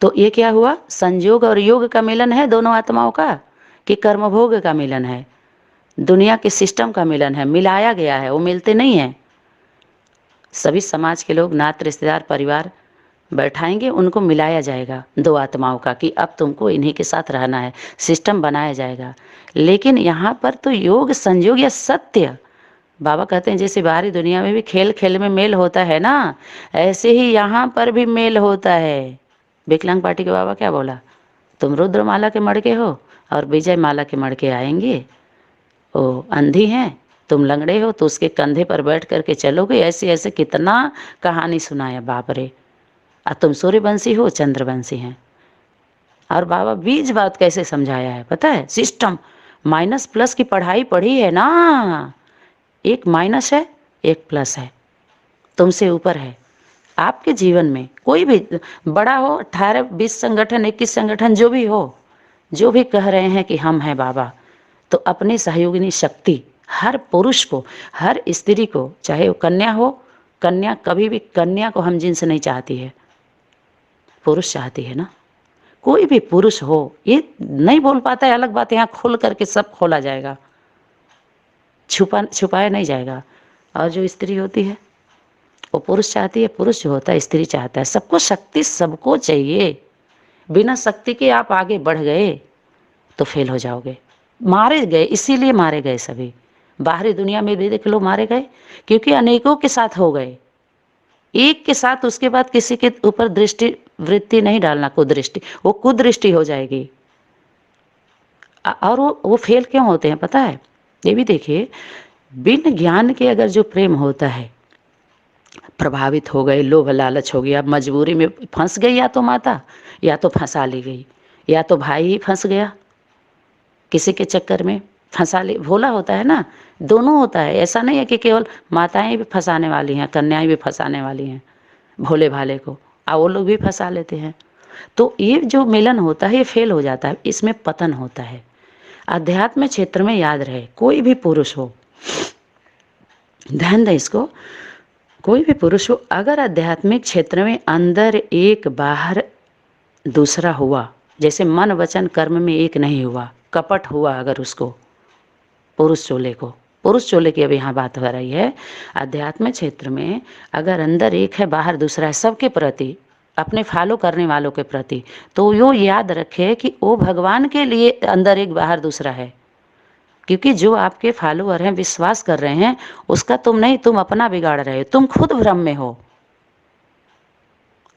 तो ये क्या हुआ, संयोग और योग का मिलन है दोनों आत्माओं का, कि कर्मभोग का मिलन है, दुनिया के सिस्टम का मिलन है, मिलाया गया है, वो मिलते नहीं हैं। सभी समाज के लोग, नात, रिश्तेदार, परिवार बैठाएंगे, उनको मिलाया जाएगा दो आत्माओं का, कि अब तुमको इन्हीं के साथ रहना है, सिस्टम बनाया जाएगा। लेकिन यहाँ पर तो योग, संयोग या सत्य, बाबा कहते हैं जैसे बाहरी दुनिया में भी खेल खेल में मेल होता है ना, ऐसे ही यहाँ पर भी मेल होता है। विकलांग पार्टी के बाबा क्या बोला, तुम रुद्रमाला के मड़के हो और विजय माला के मड़के आएंगे। ओ अंधी हैं, तुम लंगड़े हो तो उसके कंधे पर बैठ करके चलोगे, ऐसे ऐसे कितना कहानी सुनाया बाप रे। और तुम सूर्यवंशी हो, चंद्रवंशी हैं। और बाबा बीज बात कैसे समझाया है पता है, सिस्टम माइनस प्लस की पढ़ाई पढ़ी है ना, एक माइनस है एक प्लस है, तुमसे ऊपर है। आपके जीवन में कोई भी बड़ा हो, 18 20 संगठन 21 संगठन जो भी हो, जो भी कह रहे हैं कि हम हैं बाबा, तो अपनी सहयोगिनी शक्ति हर पुरुष को, हर स्त्री को, चाहे वो कन्या हो, कन्या कभी भी कन्या को हम जिनसे नहीं चाहती है, पुरुष चाहती है ना। कोई भी पुरुष हो, ये नहीं बोल पाता है अलग बात है, यहाँ खोल करके सब खोला जाएगा, छुपाया नहीं जाएगा। और जो स्त्री होती है वो पुरुष चाहती है, पुरुष जो होता है स्त्री चाहता है। सबको शक्ति सबको चाहिए, बिना शक्ति के आप आगे बढ़ गए तो फेल हो जाओगे। मारे गए, इसीलिए मारे गए सभी, बाहरी दुनिया में भी देख लो मारे गए, क्योंकि अनेकों के साथ हो गए, एक के साथ उसके बाद किसी के ऊपर दृष्टि वृत्ति नहीं डालना, कुदृष्टि, वो कुदृष्टि हो जाएगी। और वो फेल क्यों होते हैं पता है, ये भी देखिए, बिन ज्ञान के अगर जो प्रेम होता है, प्रभावित हो गए, लोभ लालच हो गया, मजबूरी में फंस गई, या तो माता, या तो फंसा ली गई, या तो भाई ही फंस गया किसी के चक्कर में, फंसा ले, भोला होता है ना, दोनों होता है। ऐसा नहीं है कि केवल माताएं भी फंसाने वाली हैं, कन्याएं भी फंसाने वाली हैं भोले भाले को, वो लोग भी फंसा लेते हैं। तो ये जो मिलन होता है ये फेल हो जाता है, इसमें पतन होता है। अध्यात्म क्षेत्र में याद रहे, कोई भी पुरुष हो, ध्यान दें इसको, कोई भी पुरुष हो, अगर आध्यात्मिक क्षेत्र में अंदर एक बाहर दूसरा हुआ, जैसे मन वचन कर्म में एक नहीं हुआ, कपट हुआ अगर उसको, पुरुष चोले को, पुरुष चोले की अब यहाँ बात हो रही है, आध्यात्मिक क्षेत्र में अगर अंदर एक है बाहर दूसरा है, सबके प्रति, अपने फॉलो करने वालों के प्रति, तो यो याद रखे कि वो भगवान के लिए अंदर एक बाहर दूसरा है। क्योंकि जो आपके फॉलोअर हैं, विश्वास कर रहे हैं, उसका तुम नहीं, तुम अपना बिगाड़ रहे हो, तुम खुद भ्रम में हो,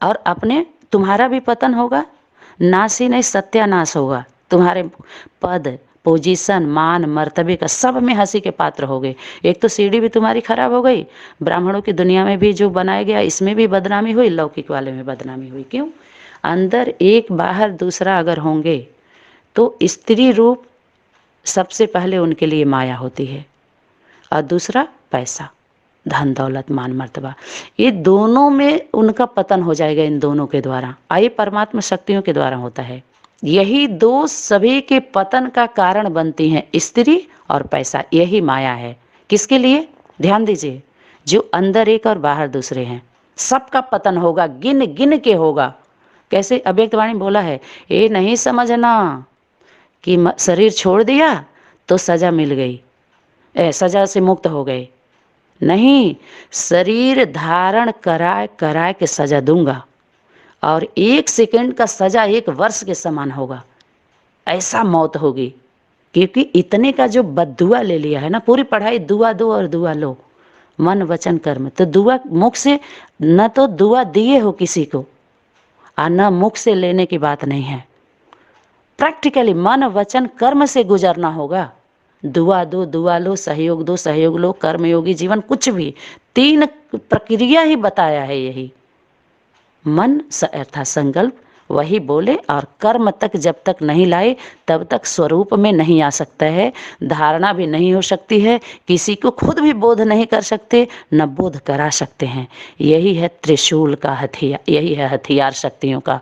और अपने तुम्हारा भी पतन होगा, नाश ही नहीं सत्यानाश होगा, तुम्हारे पद पोजीशन मान मर्तबे का सब में हंसी के पात्र हो गए। एक तो सीढ़ी भी तुम्हारी खराब हो गई, ब्राह्मणों की दुनिया में भी जो बनाया गया इसमें भी बदनामी हुई, लौकिक वाले में बदनामी हुई। क्यों? अंदर एक बाहर दूसरा अगर होंगे तो स्त्री रूप सबसे पहले उनके लिए माया होती है, और दूसरा पैसा, धन दौलत मान मर्तबा, ये दोनों में उनका पतन हो जाएगा इन दोनों के द्वारा। आइए परमात्मा शक्तियों के द्वारा होता है। यही दो सभी के पतन का कारण बनती हैं, स्त्री और पैसा, यही माया है। किसके लिए? ध्यान दीजिए, जो अंदर एक और बाहर दूसरे हैं, सबका पतन होगा, गिन गिन के होगा। कैसे? अव्यक्त वाणी बोला है, ये नहीं समझना कि शरीर छोड़ दिया तो सजा मिल गई, सजा से मुक्त हो गए, नहीं, शरीर धारण कराए कराए के सजा दूंगा, और 1 सेकंड का सजा 1 वर्ष के समान होगा, ऐसा मौत होगी। क्योंकि इतने का जो बद्दुआ ले लिया है ना, पूरी पढ़ाई दुआ दो और दुआ लो, मन वचन कर्म, तो दुआ मुख से, न तो दुआ दिए हो किसी को और न मुख से लेने की बात नहीं है, प्रैक्टिकली मन वचन कर्म से गुजरना होगा। दुआ दो दुआ लो, सहयोग दो सहयोग लो, कर्मयोगी जीवन, कुछ भी 3 प्रक्रिया ही बताया है। यही मन अर्थात संकल्प, वही बोले, और कर्म तक जब तक नहीं लाए तब तक स्वरूप में नहीं आ सकता है, धारणा भी नहीं हो सकती है, किसी को खुद भी बोध नहीं कर सकते, न बोध करा सकते हैं। यही है त्रिशूल का हथियार, यही है हथियार शक्तियों का।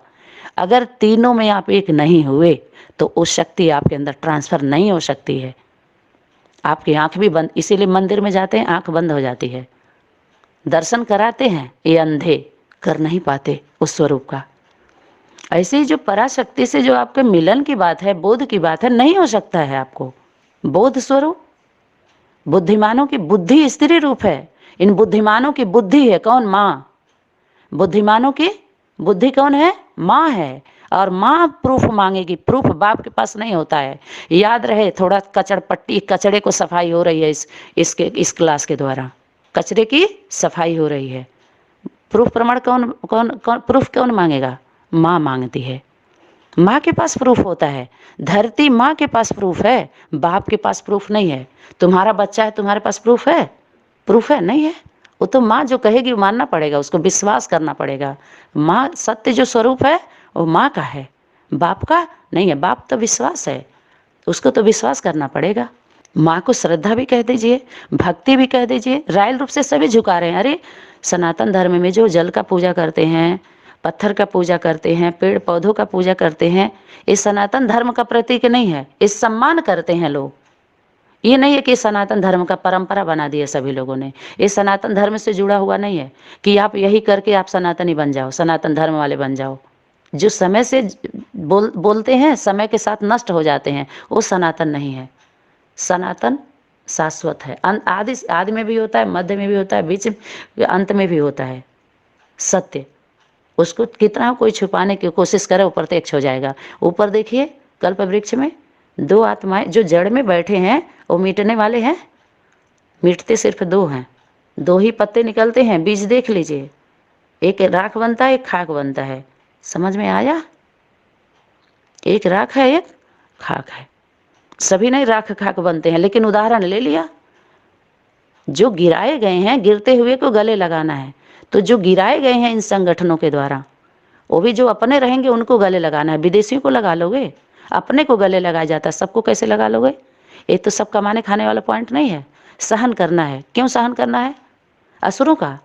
अगर तीनों में आप एक नहीं हुए तो उस शक्ति आपके अंदर ट्रांसफर नहीं हो सकती है। आपकी आंख भी बंद, इसीलिए मंदिर में जाते हैं आंख बंद हो जाती है, दर्शन कराते हैं, ये अंधे कर नहीं पाते उस स्वरूप का। ऐसे ही जो पराशक्ति से जो आपके मिलन की बात है, बोध की बात है, नहीं हो सकता है आपको। बोध स्वरूप बुद्धिमानों की बुद्धि स्त्री रूप है, इन बुद्धिमानों की बुद्धि है कौन? माँ। बुद्धिमानों की बुद्धि कौन है? माँ है। और माँ प्रूफ मांगेगी, प्रूफ बाप के पास नहीं होता है। याद रहे, थोड़ा कचड़पट्टी, कचड़े को सफाई हो रही है इस क्लास के द्वारा, कचरे की सफाई हो रही है। प्रूफ प्रमाण कौन कौन कौन प्रूफ कौन मांगेगा? माँ मांगती है। माँ के पास प्रूफ होता है। धरती माँ के पास प्रूफ है, बाप के पास प्रूफ नहीं है। तुम्हारा बच्चा है, तुम्हारे पास प्रूफ है? प्रूफ है? नहीं है। वो तो माँ जो कहेगी वो मानना पड़ेगा, उसको विश्वास करना पड़ेगा। माँ सत्य जो स्वरूप है वो माँ का है, बाप का नहीं है। बाप तो विश्वास है, उसको तो विश्वास करना पड़ेगा। माँ को श्रद्धा भी कह दीजिए, भक्ति भी कह दीजिए। रायल रूप से सभी झुका रहे हैं। अरे सनातन धर्म में जो जल का पूजा करते हैं, पत्थर का पूजा करते हैं, पेड़ पौधों का पूजा करते हैं, ये सनातन धर्म का प्रतीक नहीं है। इस सम्मान करते हैं लोग। ये नहीं है कि सनातन धर्म का परंपरा बना दिया सभी लोगों ने। ये सनातन धर्म से जुड़ा हुआ नहीं है कि आप यही करके आप सनातनी बन जाओ, सनातन धर्म वाले बन जाओ। जो समय से बोलते हैं, समय के साथ नष्ट हो जाते हैं, वो सनातन नहीं है। सनातन शाश्वत है। आदि में भी होता है, मध्य में भी होता है, बीच में, अंत में भी होता है सत्य। उसको कितना कोई छुपाने की कोशिश करे, वो प्रत्यक्ष हो जाएगा। ऊपर देखिए कल्प वृक्ष में दो आत्माएं जो जड़ में बैठे हैं, वो मिटने वाले हैं। मिटते सिर्फ दो हैं, दो ही पत्ते निकलते हैं। बीज देख लीजिए, एक राख बनता है, एक खाक बनता है। समझ में आया? एक राख है, एक खाक है। सभी नहीं राख खाक बनते हैं, लेकिन उदाहरण ले लिया। जो गिराए गए हैं, गिरते हुए को गले लगाना है। तो जो गिराए गए हैं इन संगठनों के द्वारा, वो भी जो अपने रहेंगे उनको गले लगाना है। विदेशियों को लगा लोगे? अपने को गले लगाया जाता है, सबको कैसे लगा लोगे? ये तो सब कमाने खाने वाला पॉइंट नहीं है। सहन करना है। क्यों सहन करना है? असुरों का,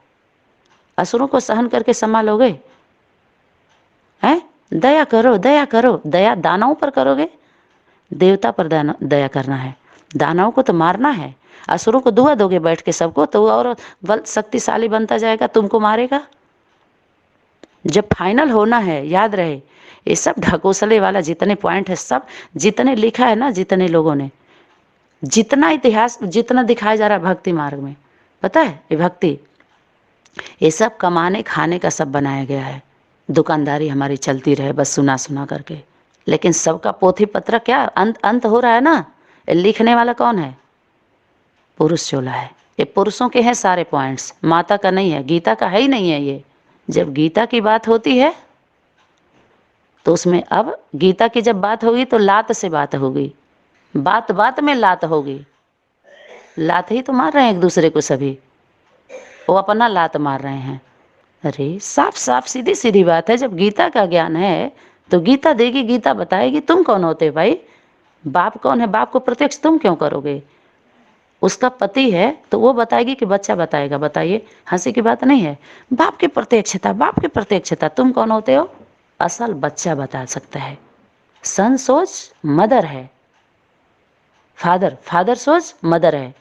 असुरों को सहन करके संभालोगे हैं? दया करो, दया करो। दया दानवों पर करोगे, देवता पर दया करना है। दानवों को तो मारना है, असुरों को दुआ दोगे बैठ के सबको, तो वो और बल शक्तिशाली बनता जाएगा, तुमको मारेगा। जब फाइनल होना है, याद रहे, ये सब ढकोसले वाला जितने पॉइंट है, सब जितने लिखा है ना, जितने लोगों ने, जितना इतिहास जितना दिखाया जा रहा है भक्ति मार्ग में, पता है ये भक्ति, ये सब कमाने खाने का सब बनाया गया है। दुकानदारी हमारी चलती रहे बस सुना सुना करके। लेकिन सबका पोथी पत्र क्या अंत हो रहा है ना। लिखने वाला कौन है? पुरुष चोला है। ये पुरुषों के हैं सारे पॉइंट्स, माता का नहीं है, गीता का है ही नहीं है ये। जब गीता की बात होती है तो उसमें, अब गीता की जब बात होगी तो लात से बात होगी, बात बात में लात होगी। लात ही तो मार रहे हैं एक दूसरे को सभी, वो अपना लात मार रहे हैं। अरे साफ साफ सीधी सीधी बात है। जब गीता का ज्ञान है तो गीता देगी, गीता बताएगी। तुम कौन होते भाई? बाप कौन है? बाप को प्रत्यक्ष तुम क्यों करोगे? उसका पति है तो वो बताएगी कि बच्चा बताएगा? बताइए, हंसी की बात नहीं है। बाप की प्रत्यक्षता, बाप की प्रत्यक्षता। तुम कौन होते हो? असल बच्चा बता सकता है। सन सोच मदर है, फादर सोच मदर है।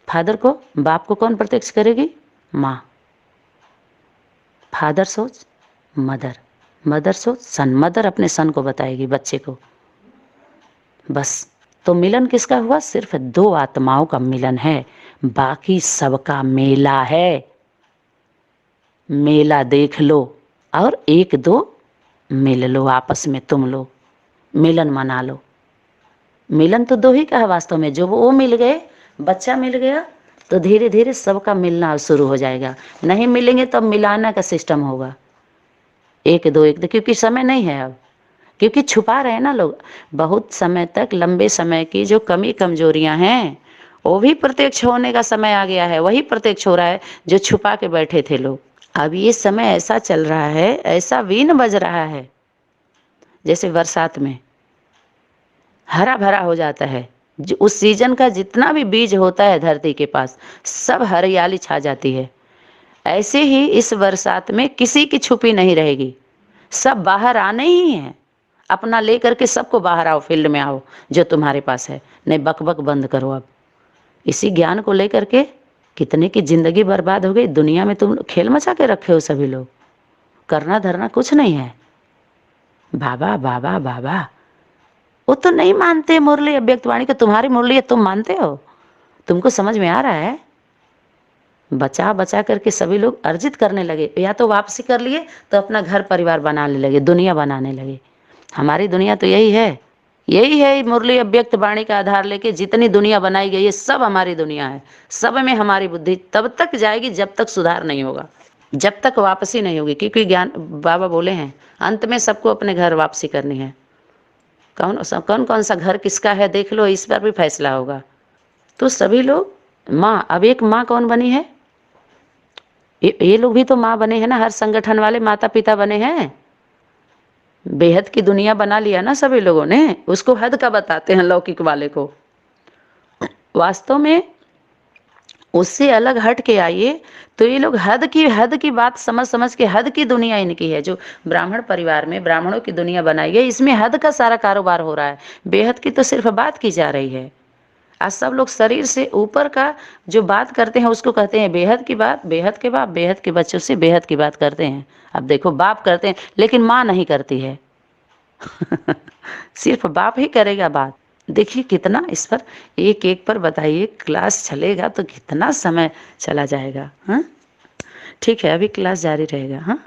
फादर को, बाप को कौन प्रत्यक्ष करेगी? माँ। फादर सोच मदर, मदर सोच सन, मदर अपने सन को बताएगी, बच्चे को। बस। तो मिलन किसका हुआ? सिर्फ दो आत्माओं का मिलन है, बाकी सबका मेला है। मेला देख लो और एक दो मिल लो आपस में, तुम लोग मिलन मना लो। मिलन तो दो ही का है वास्तव में। जो वो मिल गए, बच्चा मिल गया, तो धीरे धीरे सबका मिलना शुरू हो जाएगा। नहीं मिलेंगे तो अब मिलाना का सिस्टम होगा, एक दो, क्योंकि समय नहीं है अब, क्योंकि छुपा रहे हैं ना लोग। बहुत समय तक, लंबे समय की जो कमी कमजोरियां हैं, वो भी प्रत्यक्ष होने का समय आ गया है। वही प्रत्यक्ष हो रहा है जो छुपा के बैठे थे लोग। अब ये समय ऐसा चल रहा है, ऐसा वीण बज रहा है, जैसे बरसात में हरा भरा हो जाता है। जो उस सीजन का जितना भी बीज होता है धरती के पास, सब हरियाली छा जाती है। ऐसे ही इस बरसात में किसी की छुपी नहीं रहेगी, सब बाहर आने ही है। अपना लेकर के सबको बाहर आओ, फील्ड में आओ जो तुम्हारे पास है। नहीं बकबक बंद करो। अब इसी ज्ञान को लेकर के कितने की जिंदगी बर्बाद हो गई दुनिया में। तुम खेल मचा के रखे हो सभी लोग। करना धरना कुछ नहीं है। बाबा बाबा बाबा, वो तो नहीं मानते मुरली अव्यक्त वाणी को, तुम्हारी मुरली है, तुम मानते हो? तुमको समझ में आ रहा है? बचा बचा करके सभी लोग अर्जित करने लगे, या तो वापसी कर लिए तो अपना घर परिवार बनाने लगे, दुनिया बनाने लगे। हमारी दुनिया तो यही है, यही है मुरली अव्यक्त वाणी का आधार लेके जितनी दुनिया बनाई गई है सब हमारी दुनिया है। सब में हमारी बुद्धि तब तक जाएगी जब तक सुधार नहीं होगा, जब तक वापसी नहीं होगी। क्योंकि ज्ञान बाबा बोले हैं अंत में सबको अपने घर वापसी करनी है। कौन कौन कौन सा घर किसका है देख लो, इस पर भी फैसला होगा। तो सभी लोग माँ, अब एक माँ कौन बनी है? ये लोग भी तो माँ बने हैं ना, हर संगठन वाले माता पिता बने हैं। बेहद की दुनिया बना लिया ना सभी लोगों ने, उसको हद का बताते हैं लौकिक वाले को। वास्तव में उससे अलग हट के आइए तो ये लोग हद की बात समझ समझ के, हद की दुनिया इनकी है। जो ब्राह्मण परिवार में ब्राह्मणों की दुनिया बनाई गई, इसमें हद का सारा कारोबार हो रहा है, बेहद की तो सिर्फ बात की जा रही है। आज सब लोग शरीर से ऊपर का जो बात करते हैं उसको कहते हैं बेहद की बात। बेहद के बाप बेहद के बच्चों से बेहद की बात करते हैं। अब देखो, बाप करते हैं लेकिन माँ नहीं करती है। सिर्फ बाप ही करेगा बात। देखिए कितना इस पर, एक एक पर बताइए, क्लास चलेगा तो कितना समय चला जाएगा। हाँ ठीक है, अभी क्लास जारी रहेगा। हाँ।